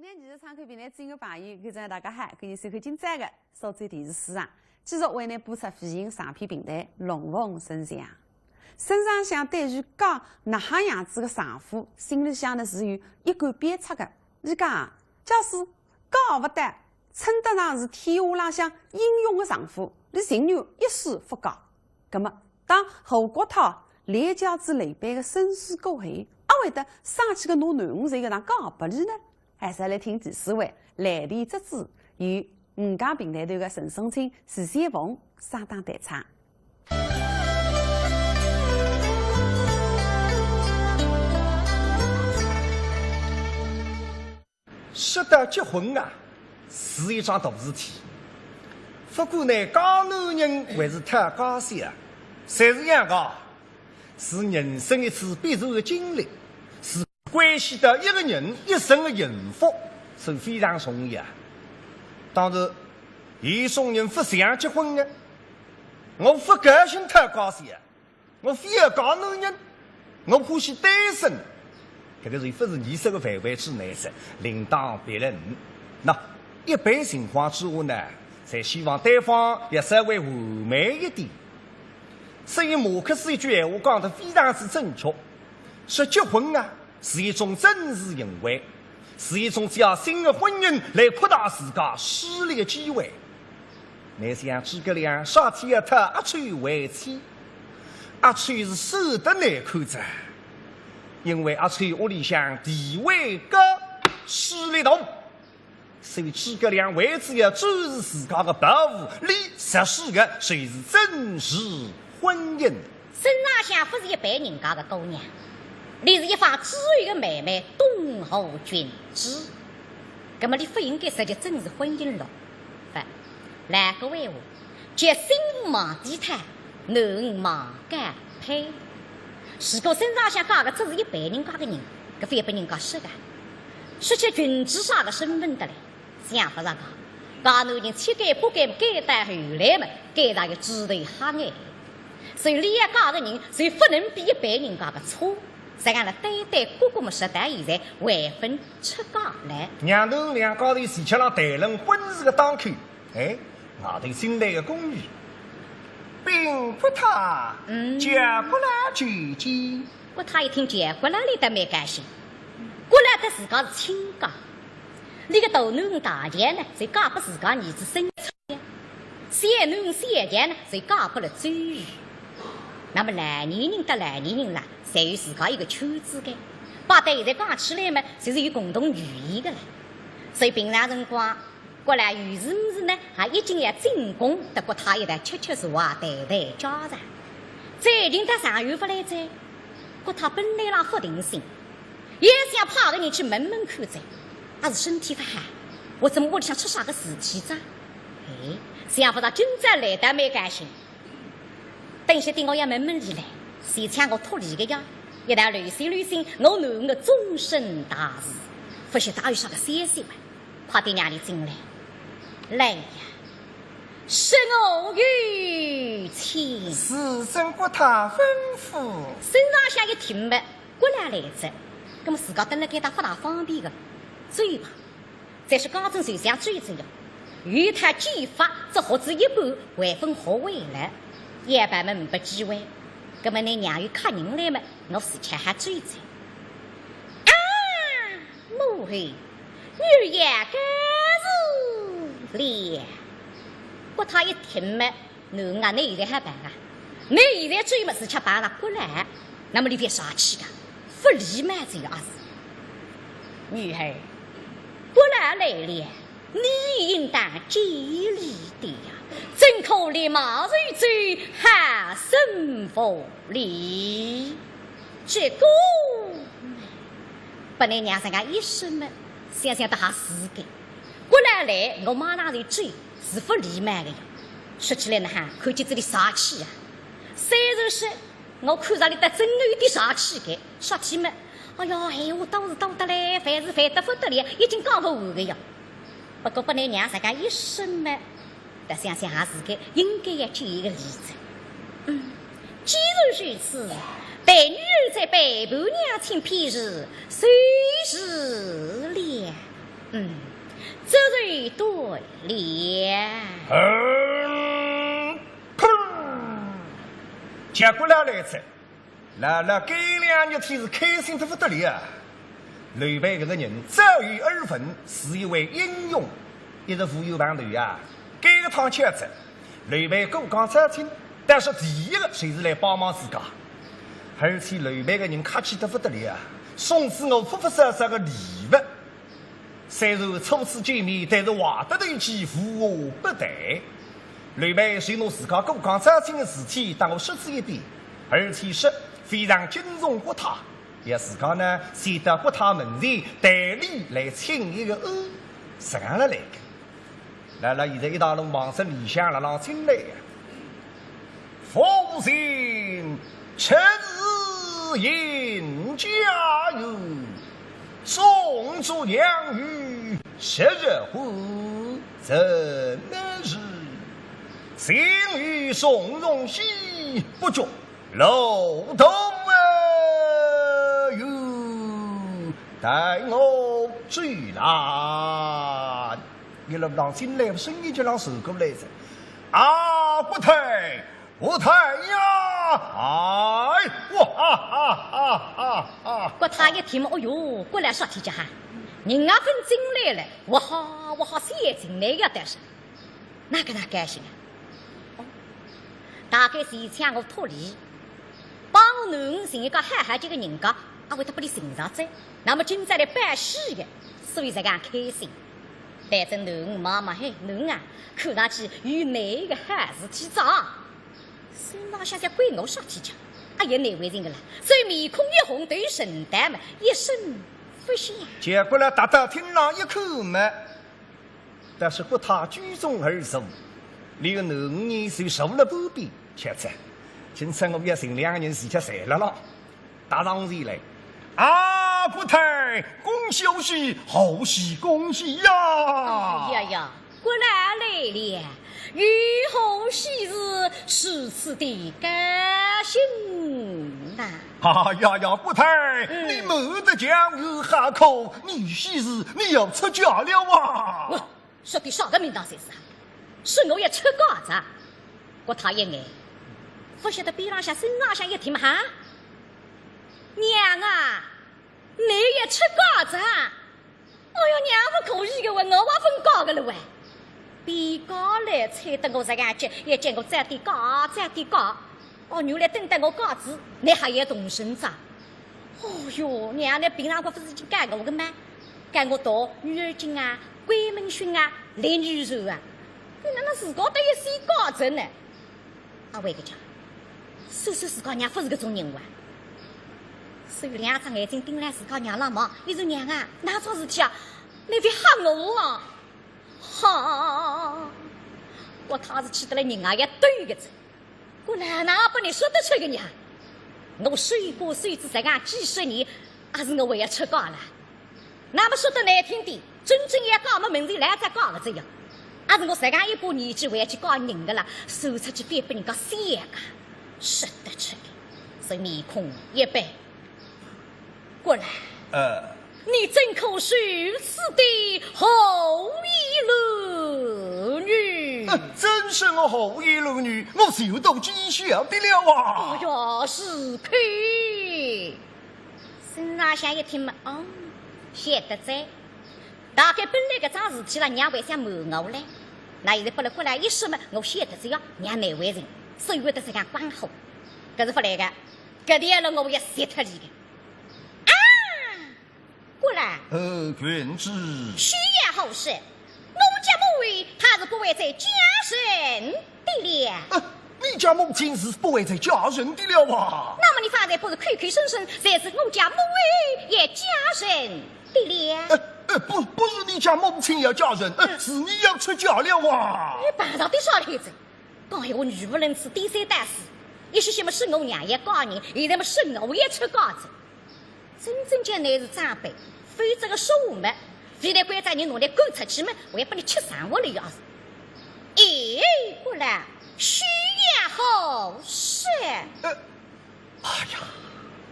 今天其实参考平台只有朋友，跟着大家嗨，给你收看精彩的少州电视市场，继续为你播出飞行上片平台龙凤生祥。身上想对于讲那哈样子的丈夫，心里想的是有一杆鞭策的。你讲，假使讲不得，称得上是天下浪向英勇的丈夫，你情愿一丝不讲。那么，当侯国涛连家子累败的身世过后，阿会得生气的拿囡恩谁个让讲不利呢？还是来听第四位来电之子与五家平台头的陈松青、徐先凤上当对唱。说到结婚啊，是一桩大事体。不过呢，讲男人还是太高兴啊，谁是样讲？是人生一次必然的经历，是关系到一个人一生的幸福，是非常重要。当然，有种人不想结婚的，我不高兴太高兴啊，我非要讲男人，我欢喜单身。这个是不是艺术的范围之内是另当别论。那一般情况之下呢，才希望对方也稍微完美一点。所以马克思一句话讲得非常之正确，说结婚啊是一种政治行为，是一种借新的婚姻来扩大自家势力的机会。你想诸葛亮杀天一他阿翠为妻，阿翠是守得难看着。因为阿翠屋里向地位高，势力大，所以诸葛亮为之要注视自家的保护，立实施的谁是正式婚姻。沈大香不是一般人家的姑娘，你是一方知遇的妹妹，东侯君子。那么你不应该实际正式婚姻了。不，来个为话，结新妇忙地毯，男人忙干配。如果身上想讲的只是一般人家的人，搿非一般人家说的，说起君子啥的身份的来，想法上讲，讲男人七改八改改到后来嘛，改上有指头哈眼，所以你也讲的人，所以不能比一般人家的错。这样了，对对哥哥们说到现在还分出家来，娘头两高头事情上谈论婚事的当口，哎，外头新来的公寓。并不他，结过来就见。我他一听结过来，你都没高兴。过来的自家是亲家，你个大男人大钱呢，谁嫁不自家儿子生出？小男人小钱呢，谁嫁不了周瑜？那么男人得男人啦，侪有自家一个圈子的，把对现在讲起来嘛，就是有共同语言的了。所以平常辰光。过来有事没事呢，还一定要进宫，得过他一台吃吃茶啊，谈谈家常。再领他上院不来在，过他本来让不定心，也想派个人去门门看在，还是身体不好，我怎么屋里想出啥个事体子？哎，想不到今朝来得没高兴。等些等我要门门里来，谁抢我脱离个呀？一旦乱心，我男人的终身大事，不许大有啥个消息嘛？快点让你进来。来呀！是我有请。是曾国他吩咐。身上像一听嘛，过来来着，那么自家等了给他不大方便的，嘴巴，再是刚正手上追着的，与他技法只学子一半，还分学会了，一般们不机会，那么你娘有客人来嘛，我事前还追着。啊，母后，女也该是脸。我他一听嘛，侬啊，你现在还办啊？你现在追么事吃办了过来，那么你别傻气的，不理嘛这样子。女孩，过来来了，你应当尽力的呀，真可怜马瑞追还生福利，结果不能娘生个一生嘛，想想都还死的。过来来，我马上就追。是不礼貌的呀！说起来呢哈，看见这里杀气呀！虽然是我看上你的真有点杀气的，杀气嘛！哎呀，哎，我倒是倒得来，凡是烦得不得了，已经讲不完的呀！不过不能让自家一生嘛，得想想下自己应该要举一个例子。既然如此，待女儿在北婆娘亲片时，虽是了。砰！结果来着，来了这2日天是开心得不得了啊！刘备这个人早有耳闻，是一位英勇，一直富有旁头啊。这个趟车子，刘备过江招亲，但是第一个谁是来帮忙自家？而且刘备个人客气得不得了啊！送赐我复复杀杀个礼物。虽然初次见面，但是话得头起，无话不谈。刘备随我自家过江招亲的事体，当我说之一遍，而且是非常敬重国他，也自家呢先到国他门前代理来请一个恩，上了来个。来了，现在一大路忙着理想了，让进来呀。父亲，臣日迎加油，宋祖娘与昔日乎怎能是？幸与宋荣熙，不觉楼头哟，待我追来。一路让进来，声音就让手过来着。啊，不太呀！哎，哇！国太一听嘛，哦哟，过来说题家哈，人家分进来了，我好先进来个，但是哪个干心啊？哦，大概是以前我脱离，帮我弄成一个海这个人家，为他不里寻上在，那么今在来办事的，所以才敢开心。但是侬妈妈嘿，侬啊，看上去与哪个孩子体长，手拿下在怪我说题讲，也难为人个啦。所以面孔一红，对神丹嘛，一声不响。结果呢，大大听了一口嘛，但是不他居中而坐，连个5年就受了半边，确实，今次我们要请2个人事情散了，打上前来。啊，不太，恭喜恭喜，好喜恭喜呀！哎呀，果然来了，与后喜事是此的甘心呐！呀，不太，你没得讲有哈口，你喜事你要出家了啊！我说的啥个名堂才是啊？是我也出家子，我他一眼，不晓得边浪向身浪向一听嘛哈。娘啊，你也出家子啊？哎呦，娘不可以的哇，我分高个了喂。比高来猜得我这感觉，也见我再点高。哦，原来等待我高子，你还要动身子？哦哟，娘那平常不是已经干我个吗？干我到女儿经啊、关门训啊、练女手啊，你那自个得一些高子呢？为个讲，说自个娘不是个种人哇。所以2只眼睛盯来自家娘浪忙，你说娘啊，哪桩事体啊？你别吓我啊！哈，我他是气得来人啊也对个子，我哪把你说得出个娘？我水过水子才干几10年，还是我也出家了。那么说得难听点，真正也搞么门前来再搞个这样，还是我才干一把年纪回去搞人的了，手出去别被人家写个，说得出的，所以面孔一白。过来，你真可是此地后裔儿女？真是我后裔儿女，我受到讥笑的了啊！哎呀，是可孙老乡一听嘛，哦，晓得在。大概本来搿桩事体了，娘为啥瞒我嘞？那现在不来过来一说嘛，我晓得只要娘难为人，所以会得这样关好。搿是不来个，搿点了我也杀脱你个。过来，君子虚言好事，我家母为他是不会在家人的了。你家母亲是不会在家人的了啊？那么你发财不是口口声声才是我家母为也家人的了？不是你家母亲要嫁人，是你要出家了啊！你办到底啥例子？刚有我语无伦次，第三代事，一些什么是我娘也嫁人，现在么是我也出家子。真正讲乃是长辈，非这个说我们，非得关在你弄来赶出去嘛，我也把你吃上我了要是。过来，虚言好事。哎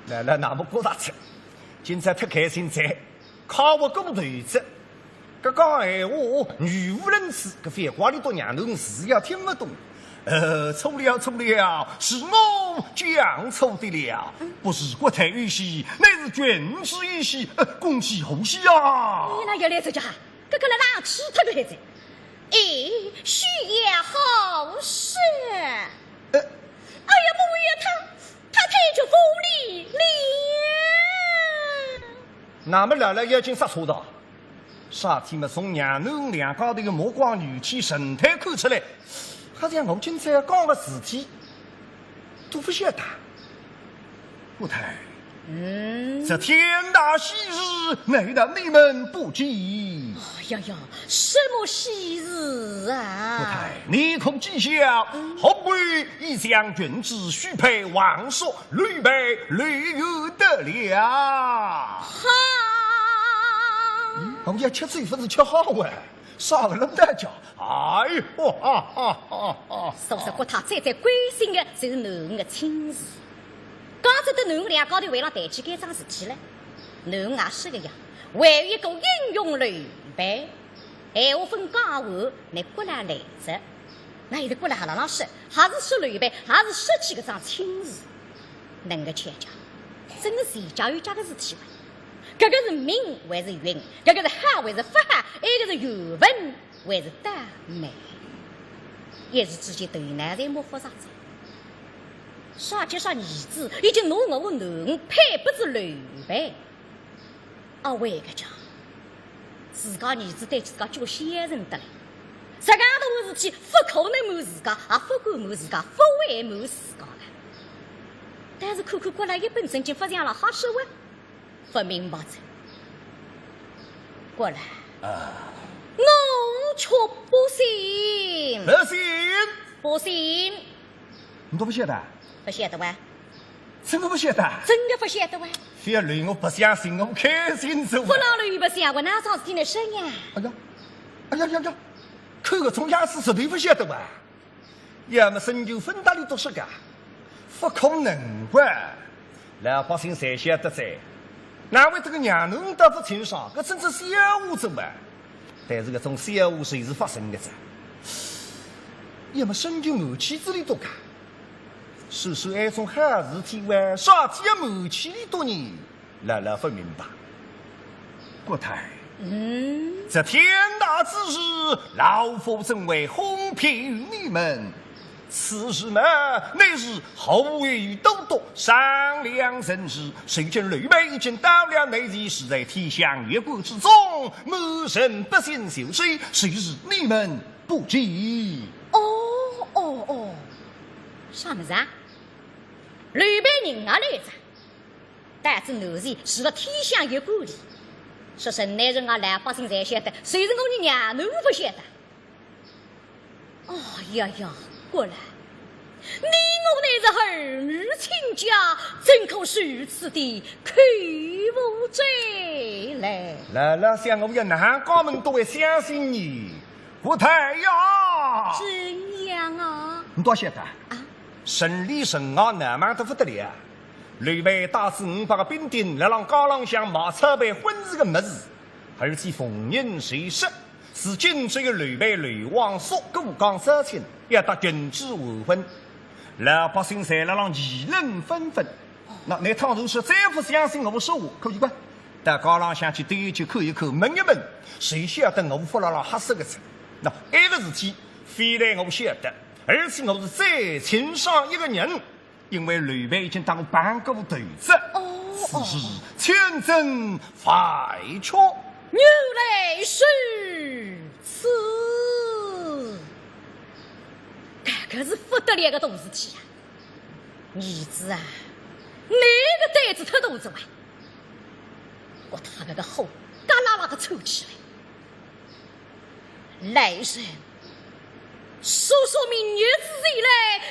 呀，来那么过大吃，今朝特开心在，靠我公头子，搿讲闲话，语无伦次，搿废话里多让侬是也听不懂。错了，是我讲错的了，不是国泰玉玺，乃是君子玉玺，恭喜贺喜啊！你那要来这家，搿个来哪吃他个孩子？哎，虚言好事。哎呀，不为他太就风里了。那么来了已经刹车的，啥天么从娘侬两高头的目光语气神态看出来，好像我今才讲个事体都不晓得。不太，这天大喜日，难道你们不知？哎呀，什么喜日啊！不太，你可记下，后辈已将君子许配王朔，屡备屡有得了。好，我们要吃嘴不是吃好哎，啥个人大家？哎呦，说实国他最关心的就是侬的亲事。刚才的侬俩高头为了谈起该桩事体来，侬也是个呀，还有一个英勇吕备，闲话分讲话，那过来来着，那有的过来哈朗说，还是说吕备，还是说起个桩亲事，能够劝讲，真的是一家有家的事体吧？这个是名还是运？这个是汉还是法？一个是语文还是耽美？一时之间头脑在没复杂着。啥叫啥儿子已经拿我能配不是吕备？为个讲，自家儿子对自家叫先生得来，这样的事体不可能瞒自家，也不敢瞒自家，不会瞒自家的。但是看看过来一本正经发展了好说话，不明白着。过来，我却不信，不信，你都不晓得？不晓得哇？真的不晓得？真的不晓得哇？非要雷我不相信，我开心走。不让雷不相信，哪桩事体来生呀？哎呀！看个从样子绝对不晓得哇！要么深究分大里读书个，不可能吧？老百姓才晓得在，哪位这个娘侬到这情上，搿真是小巫做啊！但是搿种小巫谁是发生的着？要么深究母亲之里多个。说爱种好事体为啥体要母亲里多年，老不明白。国泰，这天大之日，老夫怎会哄骗于你们？此事嘛，乃是后语都督商量甚事。谁见吕备已经到了内地，是在天下越国之中，某人不信受谁？谁是你们不知？啥么子啊？吕备人也来着，但是奴才是了天下一国里，说是男人啊，老百姓才晓得，谁是我的娘侬不晓得？过来，你我乃是儿女亲家，怎可如此的口无罪来？来想我要哪家门都会相信你，国泰呀！怎样啊？你多晓得啊？胜利神啊，那么都不得了！吕备带着500个兵丁来让高朗向马操办婚事的么子，而且逢人随失。如今只有吕备、吕王朔各讲事情，要搭君子完婚，老百姓才来让议论纷纷。那趟如是再不相信我说话，可以吧？到高朗向去对一句口一口问一问，谁晓得我不了黑色个字？那这个事体，非来我晓得。而且我是再亲上一个人，因为吕备已经当我办过头子，此事千真百确。原来是此，这是不得了个大事体啊！儿子啊，哪个胆子太大子哇？我他那个后嘎啦啦的抽起来，来人！说明日之以来，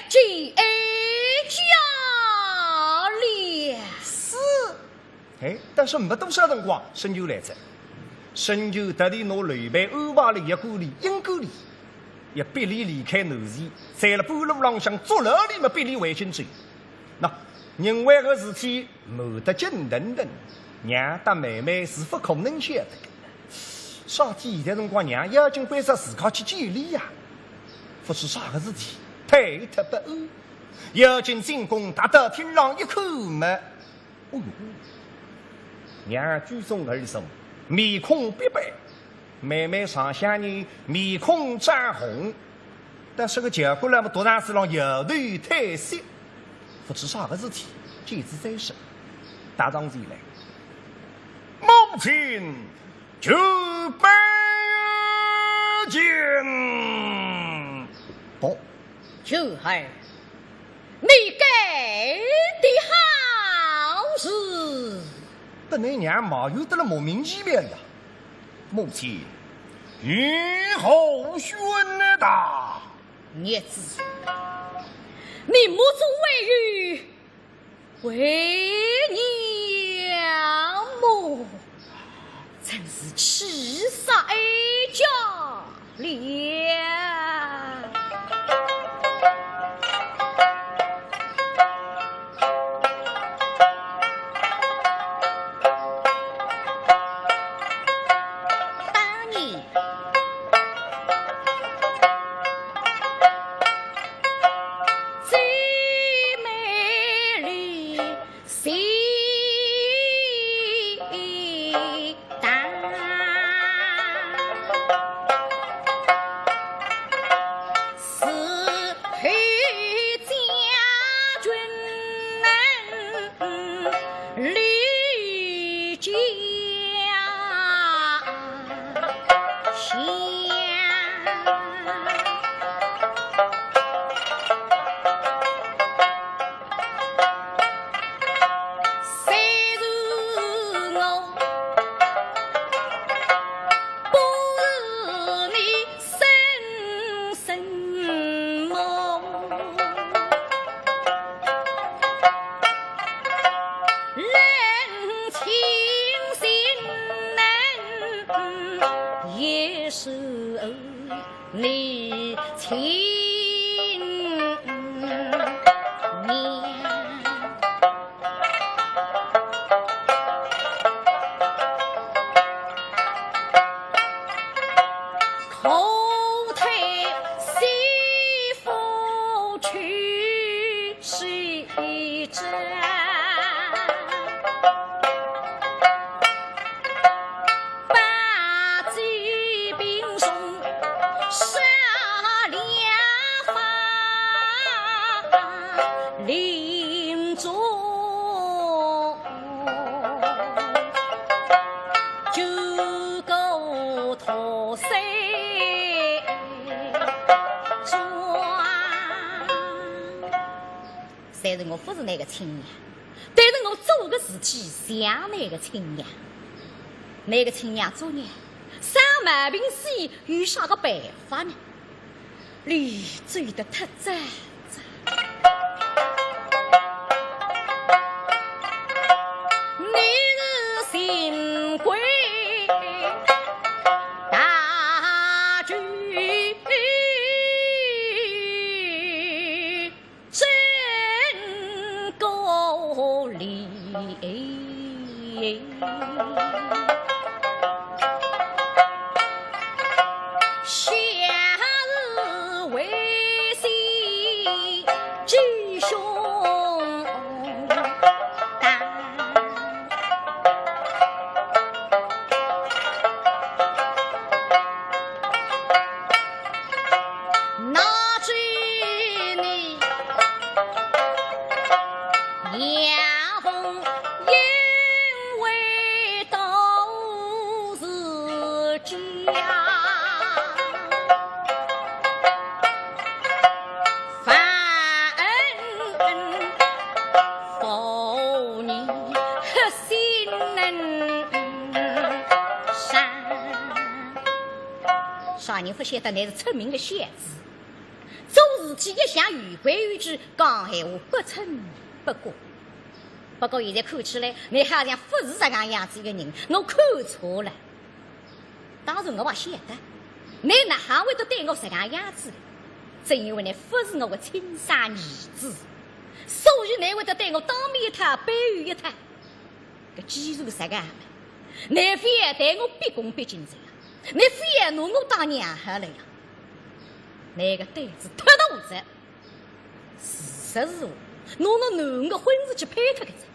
即哀家了。是，但是没多少辰光，申就来着。申就特地拿吕备安排了一公里、1公里，也逼你离开南齐，在了半路浪向捉牢你们，逼你回京追。那因为个事体没得紧等等，娘搭妹妹是不可能晓得的。上天现在辰光让妖精官杀自家去见礼呀，不是啥个事体，推脱不安。妖精进宫达到天上一口嘛，哦哟，让居中耳声，面孔必白，慢慢上下人面孔涨红，但是个结果呢，多长时让摇头叹息，不知啥个事体，简直在神。大丈夫来，母亲就拜见。不，秋儿，你干的好事，不能让马有得了莫名其妙呀！母亲，雨后宣达，孽子，你母祖为玉，为娘母，真是气煞一家了。当年最美丽西单，是配家军离家乡。虽然我不是你深深梦，人情心难也是你亲娘。后退西府去西征，八骑兵送杀两方，临终就够脱身装。虽然我不是那个亲娘，但是我做个事体像那个亲娘。那个亲娘做娘，上满平西有啥个办法呢？你追得太早。你是新贵大举真够力，夏日为夕吉凶大。哪知你阳风因为都是家，反否你心能善。啥人不晓得你是出名的仙子？做事体一向于规于矩，讲闲话不称不过。不过现在看起来，你好像不是这样样子一个人，我看错了。当然我也晓得，你哪还会得对我这样样子？正因为你不是我的亲生儿子，所以你会得对我当面一塌，背后一塌。这既然是这样，你非要对我毕恭毕敬这样，你非要拿我当娘孩来呀？那个胆子太大着。事实是我拿我男的婚事去配他个子，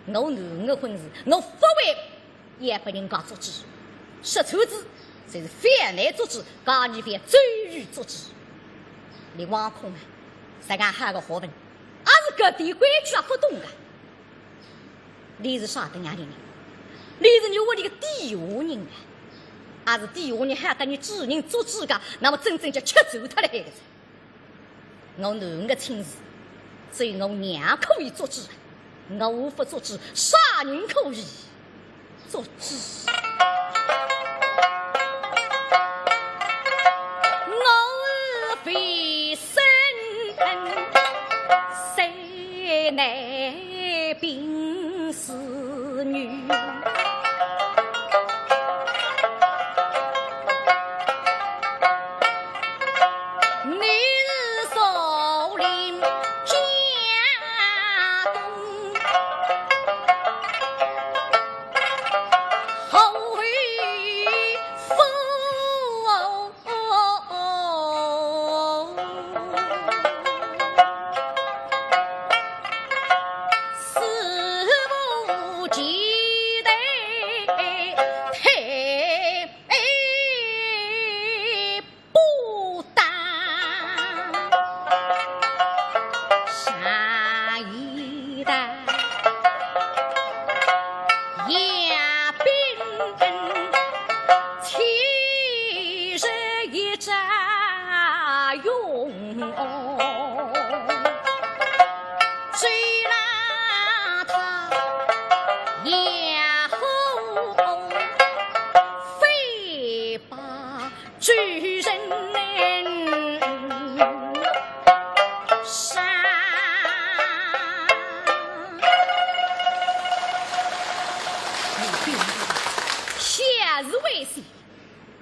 我男的婚事我不为也不人家阻止，说错子才是反来阻止，家里边追于阻止。你挖空啊，谁敢喊个好问？俺是各地规矩不懂的。你是啥的伢的人？你是你我的个地下人啊！俺是地下人，喊得你知人阻止个，那么真正就吃走他的孩子。我男的亲事，只有我娘可以阻止，我无法阻止，啥人可以阻止？我非生谁乃病死女？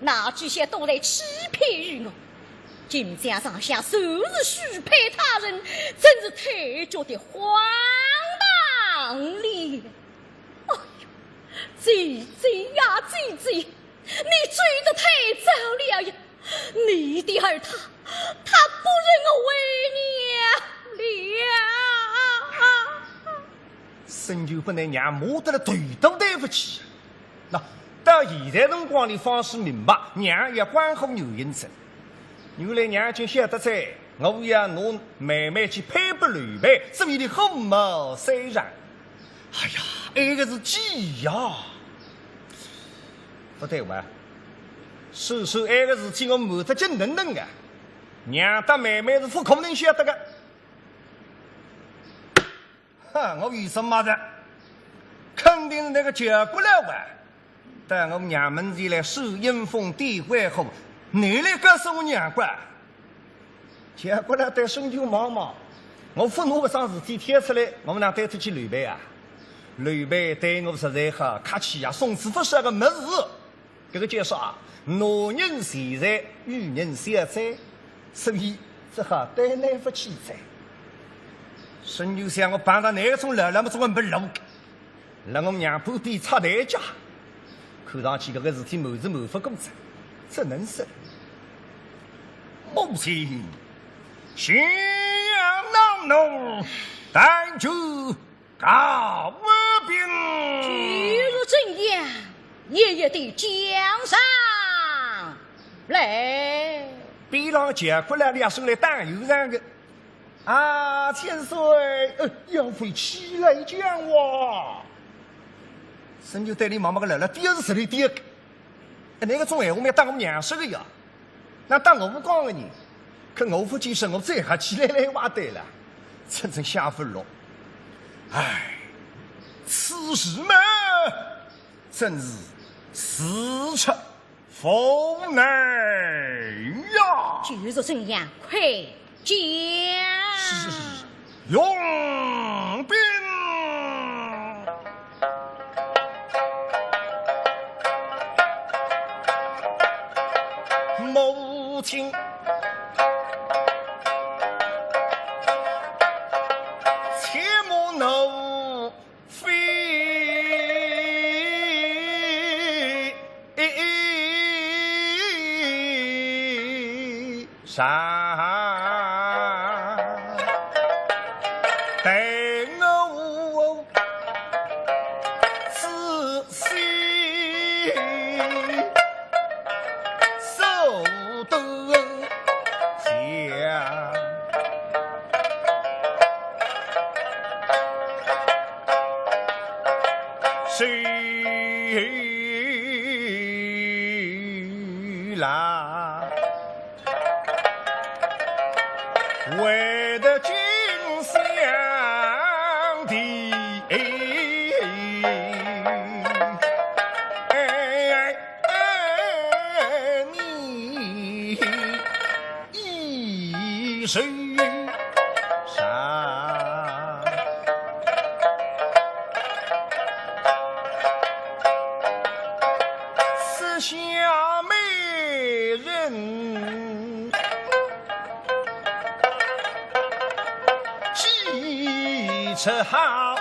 那这些都来欺骗于我，今天上下收拾许配他人，真是太觉得荒唐了。哎呦，姐姐呀，姐姐，你追得太早了呀！你的儿他不认我为娘了。生就不能让磨得了腿都对不起。那到现在辰光里方是明白，娘也关乎牛人生。原来娘就晓得在，我要拿妹妹去配给刘备，所以的后毛虽然，哎呀，那个是鸡呀！不对哇，说那个事情我瞒得紧等等的，娘的妹妹是不可能晓得的。哈，我为什么的？肯定是那个结果了吧？但我娘们子来收阴风地会后，你来告诉我娘官，结果了对兄弟忙忙，我父母不上事体贴出来，我们俩带出去刘备啊，刘备对我实在好客气呀，送之不舍个没事。这个介绍啊，男人现在，女人现在，所以只好对来不起在。孙就想我办到哪个种了，那么总没路，让我们娘不必插台阶。看上去这个事体谋是谋不公正，只能是母亲心痒恼怒，但求告我兵。举如怎样，爷爷的江上来。比郎结过来两手来打油上个啊，千岁，要会起来讲话。神就带你妈妈个来了，第二是谁的第二个？那个种闲话没当我娘说个呀，那当我不讲个人，可我父亲说我再还起来话对了，真正下不落。唉，此事嘛，真是事出否难呀！举如怎样，快讲。是，用兵。母亲切莫怒非上，待我仔细手都想，谁来为的君相的你一生上思想美人气质好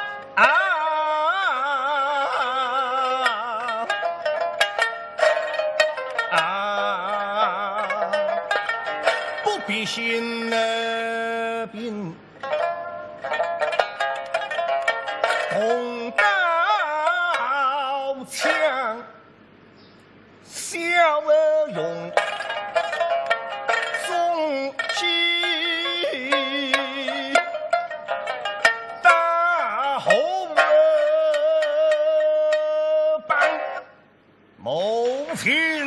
不必心那边动刀枪，小儿用中计，大后帮谋亲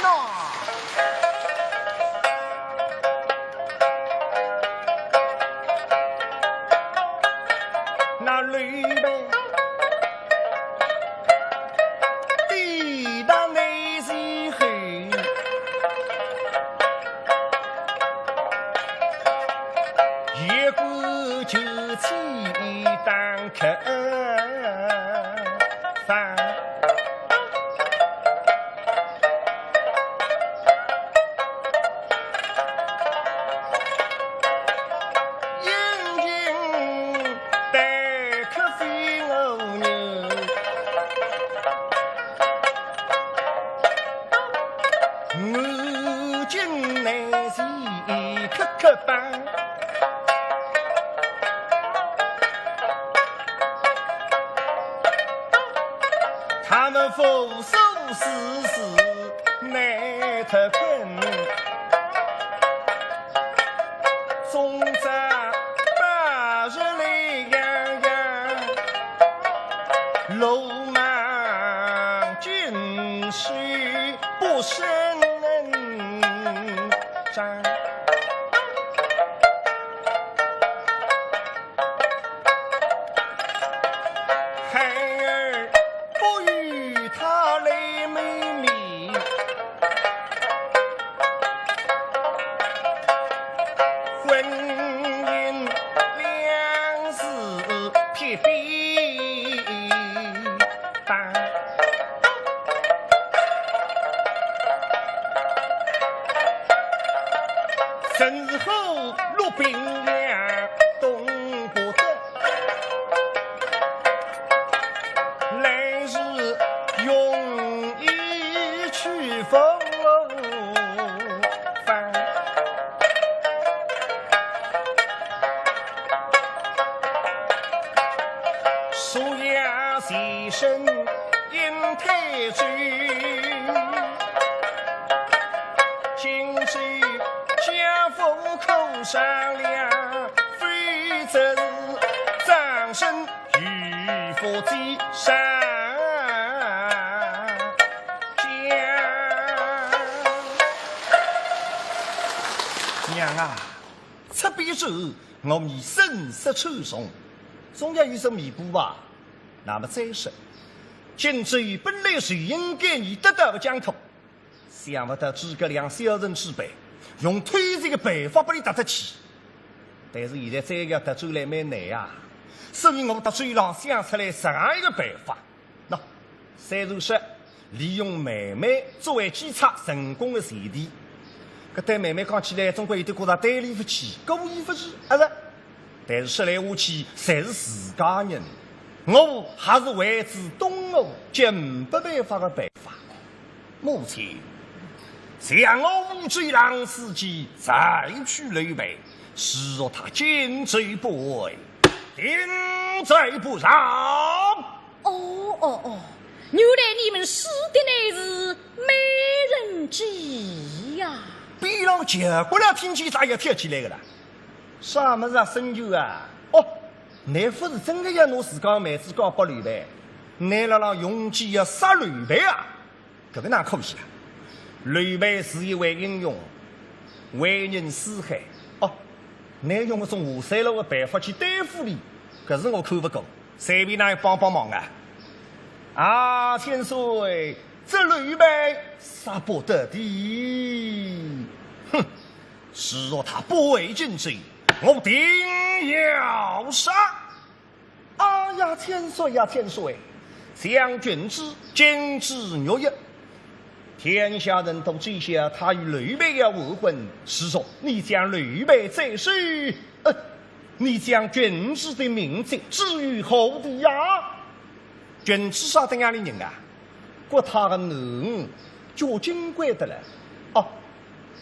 呐。那吕备地大内西黑，一个就起当客饭，眼睛待客飞牛牛，我今内是磕磕绊，他们俯首死死难特困，总在八日里洋洋，路忙军需不胜战。孩儿不与他来美丽，婚姻两事撇必办，身后入兵粮动不得，来日用意去风帆，树芽牺牲因太君，今夕家父口上粮，非则葬身于佛之山娘啊，出边走，我们身色穿送，总要有些弥补吧。那么再说，荆州本来是应该你得到的疆土，想不到诸葛亮小人之辈，用推这个办法把你打得起。但是现在再要得罪来蛮难啊，所以我到嘴上想出来12个办法。那三如说，利用妹妹作为基础成功的前提。搿对妹妹讲起来，总归有点觉着对理不起，故意不是，是。但是说来话去，侪是自家人，我还是为之东吴尽不办法的办法。目前向欧追郎司机再去刘备，使若他坚追不为，定罪不饶。哦，原来你们使的乃是美人计呀！比老结果了，听起咋也跳起来个了？啥么子啊，深究啊？哦，你不是真的要拿自家妹子交给刘备，你了让用计要杀刘备啊？这个哪可惜啊？刘备是一位英雄，为人四海。哦，你用这种下三路的办法去对付你，可是我看不过，随便哪帮忙啊！啊，千岁，这刘备杀不得的。哼，是若他不为君罪，我定要杀。啊呀，千岁呀，千岁，将军之今之若一。天下人都知晓他与刘备要未婚，是说你将刘备再续，你将君子的名字置于后地呀？君子啥的哪里人啊？过他的能就金贵的了。哦，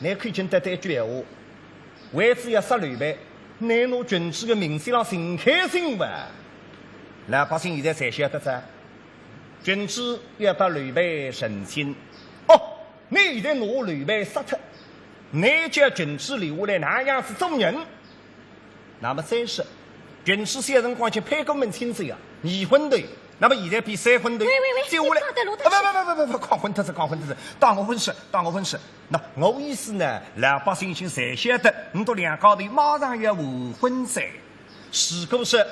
你可以听得这句话，为只要杀刘备，你拿君子的名字上真开心吧？老百姓现在才晓得噻，君子要把刘备省亲。哦，你现在拿刘备杀脱，你叫君子留下来那样子做人。那么再说，君子小辰光去配过门亲戚啊，二婚头。那么现在比三婚头接下来，不，狂混特子，当我婚事。那我意思呢，老百姓先才晓得，你到两高头马上要完婚噻。如果说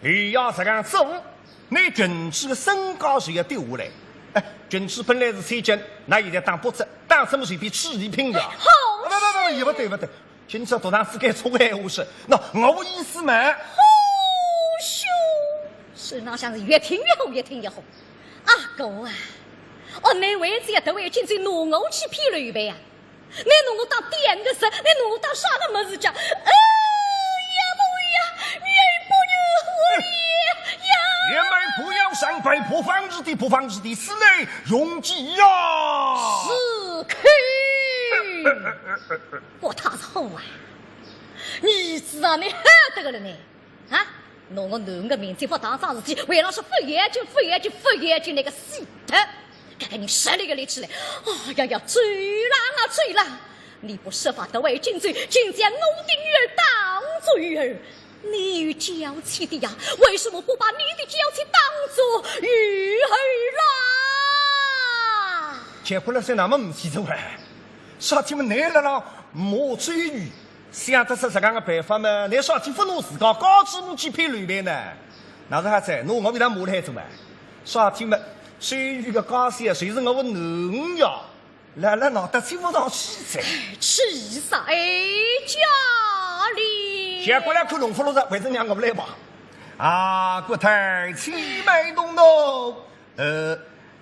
你要这样做，你君子的身高是要丢下来。君子本来是参军，那现在当部子，当什么随便吃一品呀？好，不对，君子多长时间错闲话是？那我意思嘛。羞，是那像是越听越好，越听越好。阿哥啊，哦，你为这得为君子拿我去骗刘备啊？你拿我当点个神，你拿我当啥个么子讲？呀不呀，你不牛呀！爷们不要上拜不放之地，此内容计呀！是可我他是好啊！你知道你喊得个了呢？啊！拿我男个名字不当桩事体，为了是不严禁那个死的，看看你实力个力气来！哎呀，追郎！你不设法得为君罪，竟将我的女儿当罪儿，你与娇妻的呀？为什么不把你的娇妻当作女儿啦？结婚了是那么唔记住啊？啥天么难了啦？莫追于。想得出这样的办法嘛？你啥天不拿自家高举目去骗刘备呢？那是还在拿我为他骂来做嘛？啥天嘛？谁与个高兴谁是我的男呀？来闹得起不上气噻！气在家里。先过来看龙福路子，为什让我们来吧？啊，国太凄美动怒，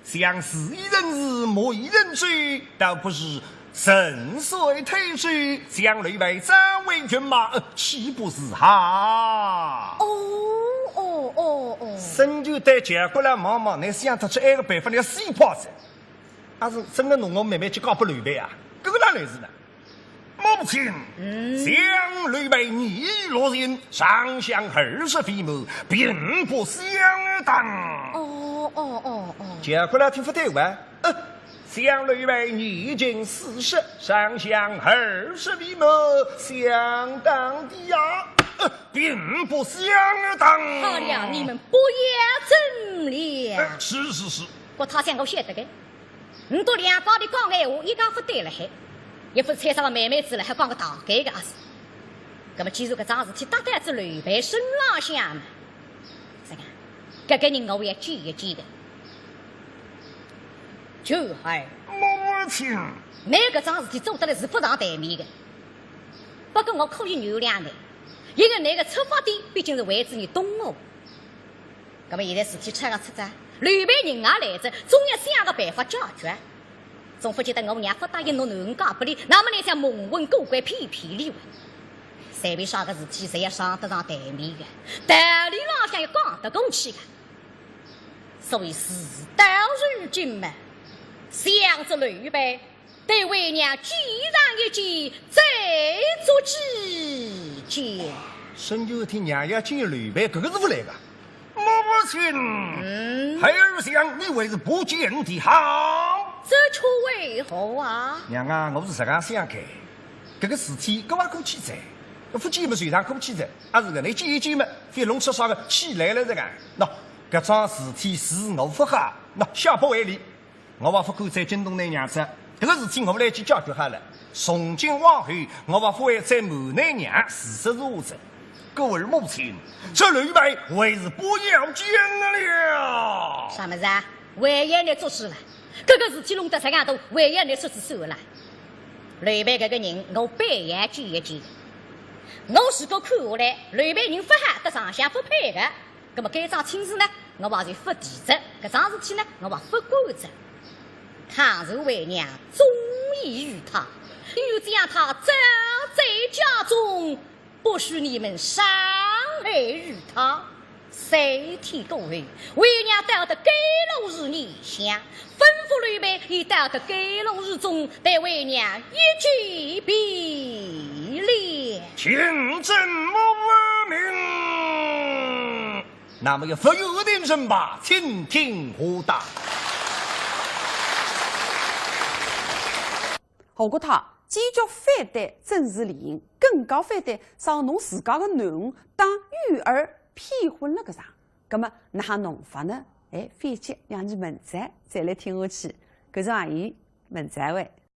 相思一人日，莫一人追，倒不是。神髓退水，将刘备斩为军马，岂不是好？神就对结果了，忙忙，你想得出那个办法，你要死跑噻？还是真的弄我妹妹去告不刘备啊？这个哪来是呢？母亲，将刘备逆落人，上相20飞毛，并不相当。结果了，听不对吧？将刘备逆境40，上相20匹马，相当的呀，并不相当。好了，你们不要争了。是。我他想我晓得的，你都两高的讲闲话，一家不对了还，也不是猜上个妹妹子了，还讲个大概的啊是。那么既然个桩事体搭在这刘备身浪向嘛，这个给你我也记一记的。就还母亲，每个桩事体做得来是不上台面的，不过我可以原谅你，因为那个出发点毕竟是为子你懂我。那么现在事体出在刘备人也来着，总要想个办法解决。总不觉得我娘不答应侬男家不理，那么你想蒙混过关骗你哇？随便啥个事体，谁也上得上台面的，道理上向要讲得过去的。所以事到如今嘛。想着刘备，对为娘举上一记，再做指教。孙九听娘要见吕备，这个是不来的。母亲，孩儿想你为是不见的好。这出为何啊？娘啊，我是这样想的，这个事体各话可记载，夫妻们随上可记载，还是个那姐姐们非弄出啥个起来了这个。喏，这桩事体是我不好，喏下不为例，我还不敢再惊动那娘子。这个事体我们来去解决好了。从今往后，我还不会再瞒那娘事实如此。各位母亲，这吕备为是不要紧了。啥么子啊？为爷来做事了，这个事体弄得这样多，为爷来说是算了。吕备这个人，我百言见一见。我如果看下来，吕备人不好，得上下不配的，那么该桩亲事呢，我还是不提着；这桩事体呢，我还不管着。倘若为娘忠义于他，又将他葬在家中，不许你们伤害于他。3天过后，为娘到的甘露日里想，吩咐吕备已到的甘露日中，待为娘一举必了。请朕莫问。那么要不有点人吧，请听何答。何国他坚决反对政治联姻，更加反对让侬自家的囡恩当育儿骗婚了搿啥。葛么哪哈弄法呢？反击让你问责，再来听下去。搿种阿姨问责喂。